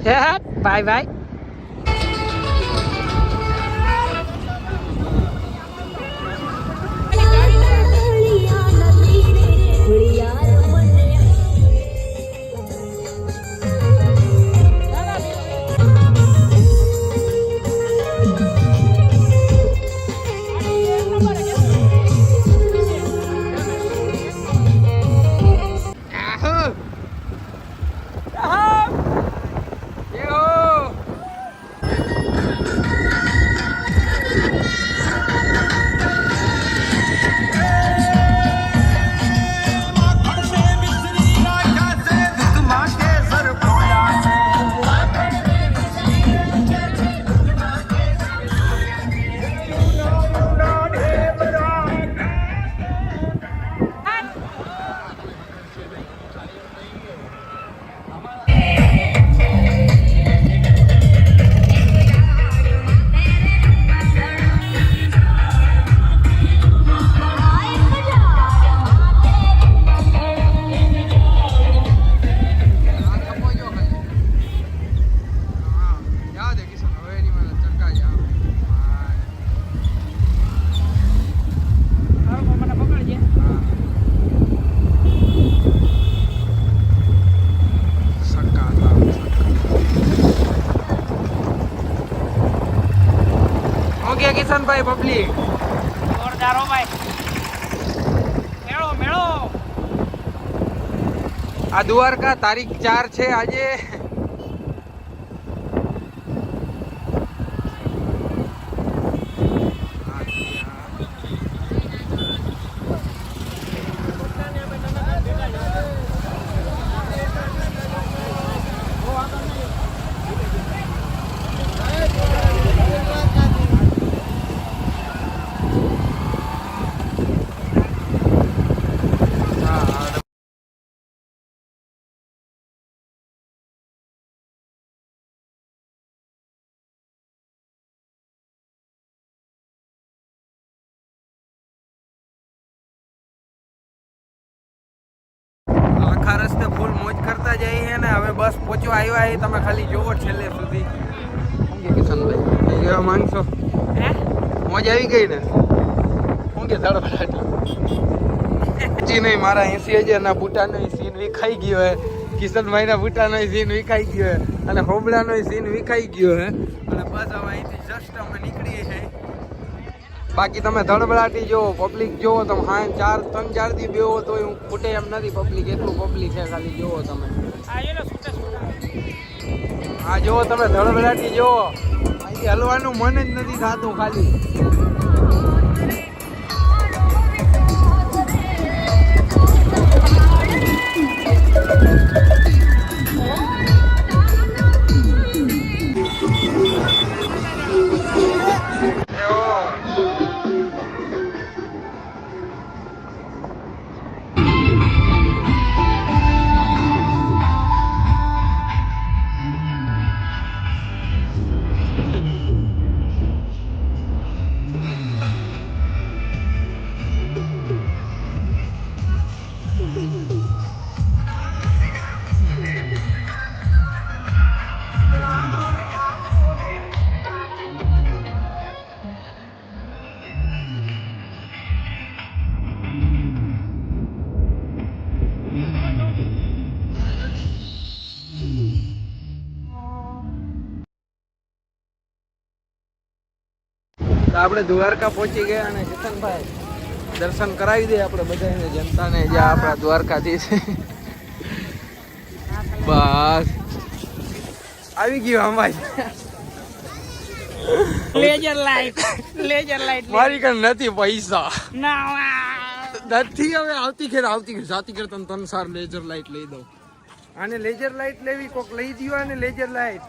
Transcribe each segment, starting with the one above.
Bye bye. Kishanbhai public જોરદાર હો ભાઈ. મેળો મેળો આ દ્વારકા તારીખ 4 છે આજે. આખા રસ્તે ફૂલ મોજ કરતા જઈએ ને હવે બસ પહોંચવા આવ્યા એ તમે ખાલી જોવો છેલ્લે સુધી. શું કે કિશનભાઈ થઈ ગયો માનશો? મોજ આવી ગઈ ને? શું કે ધડપડાટી નહીં મારા 80,000 ના બૂટાનો સીન વિખાઈ ગયો હે. કિશનભાઈ ના બૂટાનો સીન વિખાઈ ગયો હે અને હોબળાનો સીન વિખાઈ ગયો હે અને બસ હવે અહીંથી જસ્ટ અમે નીકળીએ છીએ. બાકી તમે ધડબડાટી જોવો, પબ્લિક જોવો તમે. હા 3-4 દી બેવો તો હું ફૂટે એમ નથી પબ્લિક, એટલું પબ્લિક છે ખાલી જોવો તમે. હા જોવો તમે ધડબડાટી જોવો, અહીંથી હલવાનું મન જ નથી થતું ખાલી. આપણે દ્વારકા પહોંચી ગયા અને કિશનભાઈ દર્શન કરાવી દે આપણે બધાને, જનતાને જે આપણા દ્વારકાધીશ. બસ આવી ગયું અમારી લેઝર લાઈટ મારી કણ નથી પૈસા નથી. હવે આવતી ખેર જાતી ખેર તને 3 સાર લેઝર લાઈટ લઈ દઉં. આને લેઝર લાઈટ લેવી, કોક લઈ દો આને લેઝર લાઈટ.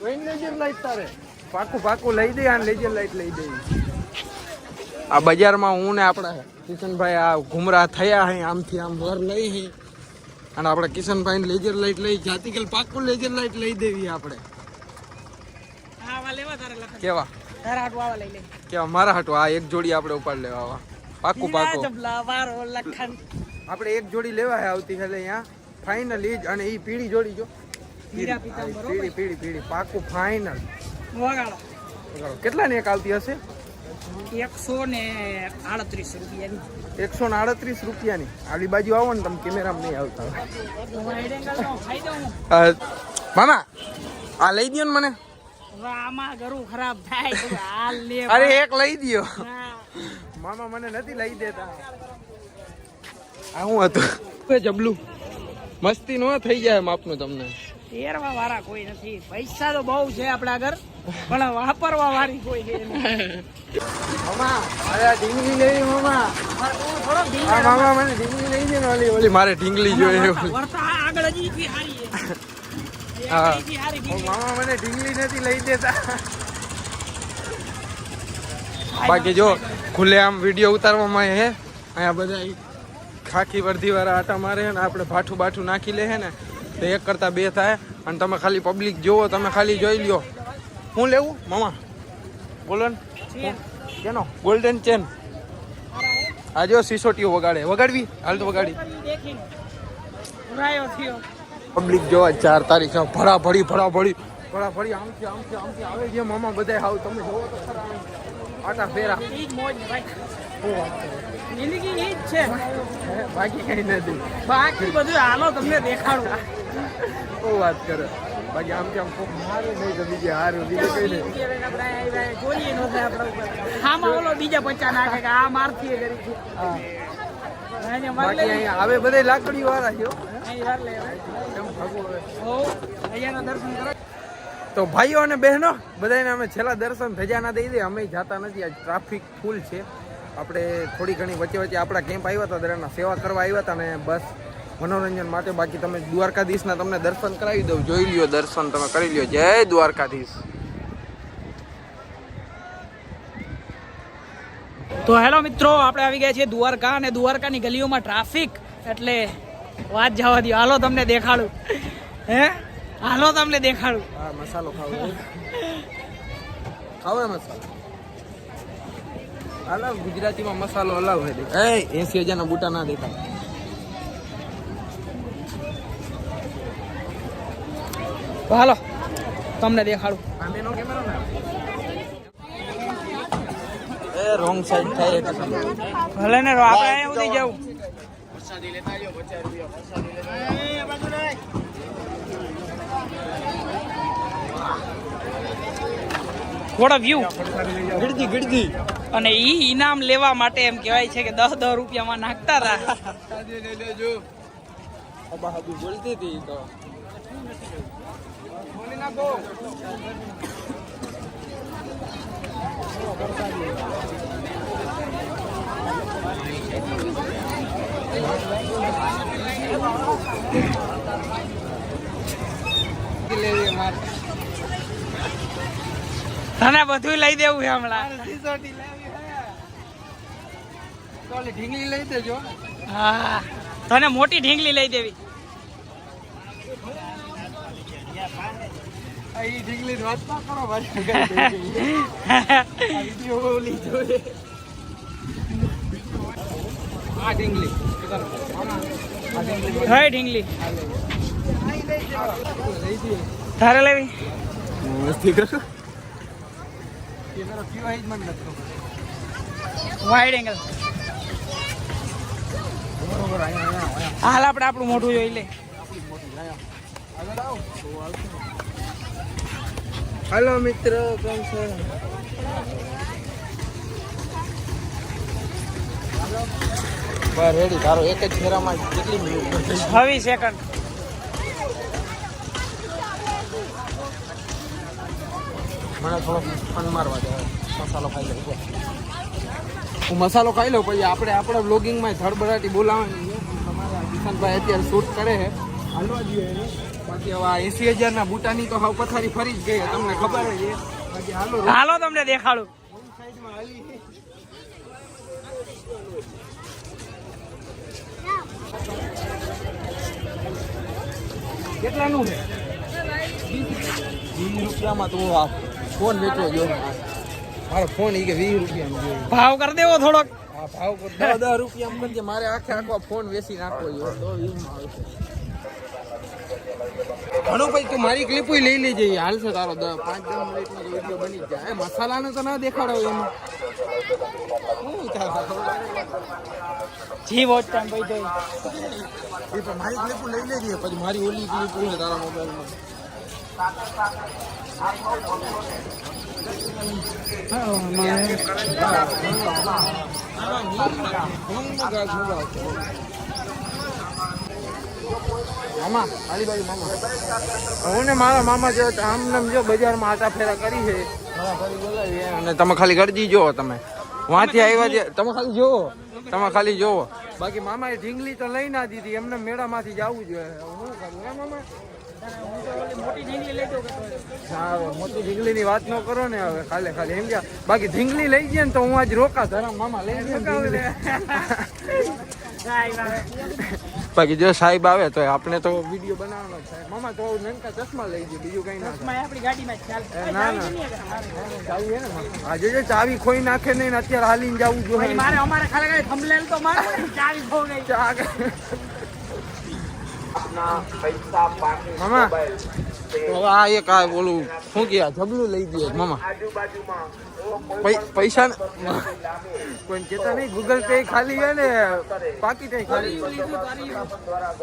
લેઝર લાઈટ તારે પાકું લઈ દે. આને લેઝર લાઈટ લઈ દે. આ બજારમાં હું ને આપણા કિશનભાઈ આ ઘુમરા થયા હે, આમથી આમ વર લઈ હે અને આપણે કિશનભાઈ લેઝર લાઈટ લઈ જાતી કે પાકું લેઝર લાઈટ લઈ દેવી આપણે. કેવા કેવા મારા હાટું આ એક જોડી આપણે ઉપાડ લેવા. પાકું આપણે એક જોડી લેવા હે આવતી કાલે અહીંયા ફાઇનલી જ. અને એ પીળી જોડી જો હીરા પિત્તળ બરોબર. પીળી પાકું ફાઇનલ. વગાડો. કેટલા ની એક આવતી હશે? 138 રૂપિયાની. 138 રૂપિયાની. આડી બાજુ આવો ને તમે, કેમેરામાં નહીં આવતા. વાઇડ એંગલનો ફાયદો હું. મામા આ લઈ દો ને મને. આમાં ઘરું ખરાબ થાય તો હાલ લે. અરે એક લઈ દ્યો. ના. મામા મને નથી લઈ દેતા. આ હું હતું જબલું મસ્તી નો થઈ જાય માપનું તમને. પહેરવા વાળા કોઈ નથી. પૈસા તો બહુ છે આપણા ઘર, પણ વાપરવા વાળી કોઈ છે નહીં. મામા અરે આ ઢીંગલી લેવી મામા. થોડો આ મામા મને ઢીંગલી લઈ દે ને. ઓલી મારે ઢીંગલી જોઈએ. વર્તા આગળ હજી થી હારી છે. હા. થી હારી ઢીંગલી. મામા મને ઢીંગલી નથી લઈ દેતા. બાકી જો ખુલ્લે આમ વિડીયો ઉતારવામાં હે અહીંયા બધા ખાખી વર્દી વાળા આટા મારે ને આપણે ભાઠું બાઠું નાખી લે હે ને તો એક કરતા બે થાય. અને તમે ખાલી પબ્લિક જોવો, તમે ખાલી જોઈ લ્યો. શું લેવું મામા બોલો ને? કેનો? Golden chain. આ જો સિસોટીઓ વગાડે. વગાડવી? હાલ તો વગાડી. પબ્લિક જોવા 4 તારીખ ભરાભરી આમથી આવે છે મામા બધા. હાવ તમે જોવો તો ખરા આટા ફેરા. જિંદગી ઈ જ છે, બાકી કઈ નથી. બાકી બધું હાલો તમને દેખાડું. બહુ વાત કરે. બાકી આમ કે આમ કોક મારે નહીં તો બીજે હારું બીજું કઈ નહીં. ગોળી નો થાય આપણા ઉપર. આમાં ઓલો બીજા 50 નાખે કે આ મારથી કરી છે. હા. અહીંયા બાકી અહીંયા આવે બધા લાકડી વાળા છે. અહીં વાર લે એમ ભાગવું હવે. ઓ અહીંયાના દર્શન કરો. તો ભાઈઓ અને બહેનો બધાને અમે છેલ્લા દર્શન ભેજાના દઈ દે. અમે જાતા નથી, આજ ટ્રાફિક ફૂલ છે. આપણે થોડી ઘણી વચ્ચે આપણા કેમ્પ આવ્યા હતા, દરેકના સેવા કરવા આવ્યા હતા ને બસ મનોરંજન માટે. બાકી તમે દ્વારકાધીશના તમને દર્શન કરાવી દઉં. જોઈ લ્યો, દર્શન તમે કરી લ્યો. જય દ્વારકાધીશ. તો હેલો મિત્રો, આપણે આવી ગયા છીએ દ્વારકા, અને દ્વારકાની ગલીઓમાં ટ્રાફિક એટલે વાત જવા દો. હાલો તમને દેખાડું. હે હાલો તમને દેખાડું. હા, મસાલો ખાવો ખાવે મસાલો. અલાવ ગુજરાતીમાં મસાલો અલાવ હે. 80,000 ના બુટા ના દેખાય. તો હાલો તમને દેખાડું. સામેનો કેમેરો ને એ રોંગ સાઈડ થાય એક. ભલે ને આપણે અહીંયા સુધી જવું. પ્રસાદી લેતા આવ્યો. 50 રૂપિયા પ્રસાદી લેતા. એ બાજુ રે. થોડો વ્યૂ ગીડજી અને ઈ ઇનામ લેવા માટે એમ કહેવાય છે કે 10 રૂપિયામાં નાખતા હતા. લેજો. અબા હબી બોલતી હતી તો બોલી નાખો. તને બધું લઈ દેવું છે હમણાં. ઢીંગલી લઈ દેજો. હા, તને મોટી ઢીંગલી લઈ દેવી. ઢીંગલી વાત ના કરો ભાઈ. આ ઢીંગલી હે ઢીંગલી તારે લેવી? મસ્તી કરો. Wide angle. હાલ આપણે આપણું મોઢું જોઈ લે. હાલો મિત્ર, કેમ છે? બસ રેડી. તારો એક જ ફેરામાં કેટલી મિનિટ? 20 સેકન્ડ. મને થોડો ફન મારવા દે. મસાલો ખાઈ લઉં. હું મસાલો ખાઈ લઉં પછી આપણે આપણા બ્લોગિંગમાં ધડબડાટી બોલાવવાની છે. તમારા કિશનભાઈ અત્યારે શૂટ કરે છે, હાલવા જોઈએ એને. બાકી હવે 80,000 ના બુટાની તો હાવ પથારી ફરી જ ગઈ, તમને ખબર જ છે. બાકી હાલો હાલો તમને દેખાડું. સાઈડમાં હાલી. કેટલાનું છે? 20 રૂપિયામાં તો આ ફોન વેચવો જોઈએ. મારો ફોન ઈ કે 20 રૂપિયામાં ભાવ કરી દેવો થોડોક. હા, ભાવ 10 રૂપિયામાં કરજે. મારે આખો ફોન વેચી નાખવો જોઈએ તો 20 માં આવશે. ઘણું પછી તું મારી ક્લિપ લઈ લેજે હાલશે તારો 5-10 મિનિટનો વિડીયો બની જાય મસાલાનો તો ના દેખાડો એમાં જી વોચ ટાઈમ ભાઈ તો એ તો મારી ક્લિપ લઈ લેજે પછી મારી ઓલી ક્લિપ હોય તારા મોબાઈલમાં મામા અલીબાઈ મામા હું ને મારા મામા જો આમ જો બજારમાં આટા ફેરા કરી છે અને તમે ખાલી ગરજી જોવો તમે વાંથી આવ્યા છે તમે ખાલી જોવો બાકી મામાએ ઢીંગલી તો લઈ ના દીધી એમને મેળામાંથી જવું જોઈએ હું કરું હે મામા મોટી ઢીંગલી ની વાત ન કરો ને હવે ખાલી એમ ગયા બાકી ઢીંગલી લઈ ગયા ને તો હું આજ રોકા ધરામ મામા લઈ બાકી જો સાહેબ આવે તો આપણે તો વિડીયો બનાવવાનો છે મામા તો નનકા ચશ્મા લઈ ગયો બીજું કઈ ના ચાવી હે ને આજે જો ચાવી ખોઈ નાખે નહીં અત્યારે હાલીને જવું જોઈએ અમારે ખાલી થંબનેલ તો મારો ચાવી ખો ગઈ મામા તો આ એક આ બોલું શું કે જબલું લઈ દે મામા પૈસા કોઈ કેતા નહીં ગૂગલ પે ખાલી હે ને પાકીટ ખાલી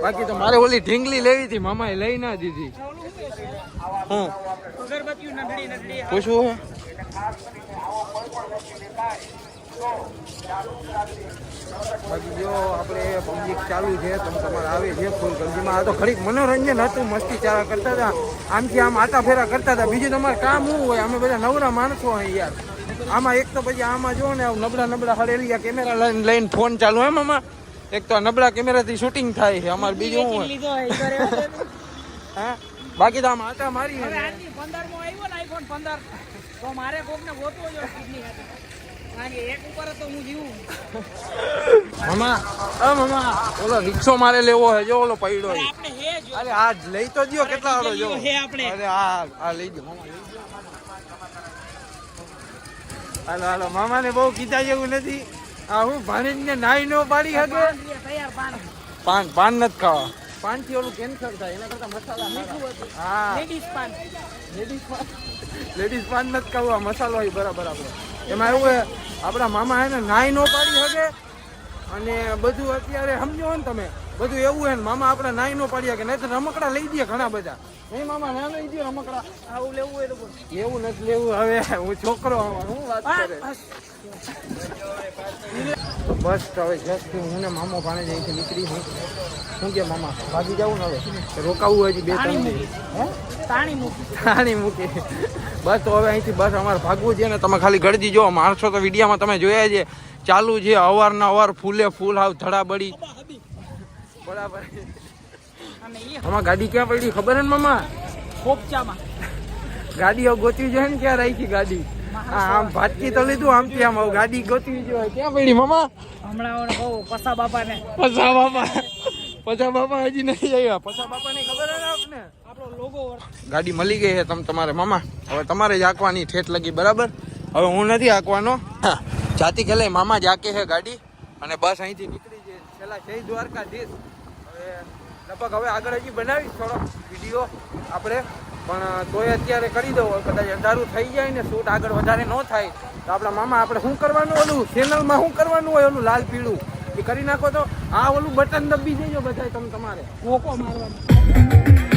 બાકી તો મારે ઓલી ઢીંગલી લેવી હતી મામાએ લઈ ના દીધી હું પૂછવું હે બાકી જો આપણે પબ્લિક ચાલુ છે તમે તમારે આવે છે ફૂલ ગંજીમાં આ તો ખરીક મનોરંજન હતું મસ્તી ચારા કરતા હતા આમથી આમ આટા ફેરા કરતા હતા બીજું તમારે કામ શું હોય અમે બધા નવરા માણસો હોય યાર આમાં એક તો પછી આમાં જો ને નબળા હરેલી કેમેરા લઈને ફોન ચાલુ હે મામા એક તો નબળા કેમેરાથી શૂટિંગ થાય છે અમારે બીજું શું હોય હા બાકી તો આમ આટા મારી 15 આવ્યો ને આઈફોન 15 તો મારે કોકને ગોતવો જો કિડની એક ઉપર તો હું જીવું મામા ઓલો રિક્ષો મારે લેવો હે જો ઓલો પડ્યો અરે આ લઈ તો દયો કેટલા વાળો જો અરે આ લઈ દો મામા હાલો મામાને બહુ કીધા જેવું નથી આ હું ભાણેજને નાઈ નો પાડી હકે પાન નથી ખાવા પાન થી ઓલું કેન્સર થાય એના કરતા મસાલા હા લેડીઝ પાન નથી ખાવા મસાલો હોય બરાબર આપણે એમાં એવું હે આપણા મામા હે ને નાઈ નો પાડી હકે અને બધું અત્યારે સમજો ને તમે બધું એવું હે ને મામા આપણે નાઈ નો પાડી હકે નહીં તો રમકડા લઈ દે ઘણા બધા નહીં મામા ના લઈ દે રમકડા આવું લેવું હોય તો એવું નથી લેવું હવે હું છોકરો હું વાત કરે બસ હવે જસ્ટ હું ને મામો ભાણે અહીંથી નીકળી શું કે મામા ભાગી જવું ને હવે રોકાવું હજી 2-3 દિવસ તાણી મૂકી બસ તો હવે અહીંથી બસ અમારે ભાગવું છે ને તમે ખાલી ગળજી જો માણસો તો વિડીયામાં તમે જોયા છે ચાલુ છે અવારનવાર ફૂલે ફૂલ હાવ ધડાબડી બરાબર આમાં ગાડી ક્યાં પડી ખબર હે ને મામા કોપચામાં ગાડી હવે ગોતવી જોઈએ ને ક્યાં રાખી ગાડી આમ ભાટકી તો લીધું આમથી આમ ગાડી ગોતવી જોઈએ ક્યાં પડી મામા હમણાં પસા બાપા હજી નહીં આવ્યા પસા બાપા ની ખબર હે ને આપને આપણો લોગો ગાડી મળી ગઈ છે તમારે મામા હવે તમારે જ હાંકવાની ઠેઠ લગી બરાબર હવે હું નથી હાંકવાનો જાતી ખેલે મામા જ હાંકે છે ગાડી અને બસ અહીંથી નીકળી જાય છેલ્લા જય દ્વારકાધીશ હવે લગભગ હવે આગળ હજી બનાવીશ થોડો વિડીયો આપણે પણ તોય અત્યારે કરી દો કદાચ અંધારું થઈ જાય ને શૂટ આગળ વધારે ન થાય તો આપણા મામા આપણે શું કરવાનું ઓલું ચેનલમાં શું કરવાનું હોય ઓલું લાલ પીળું એ કરી નાખો તો આ ઓલું બટન દબી દેજો બધા તમે તમારે કોકો મારવાનું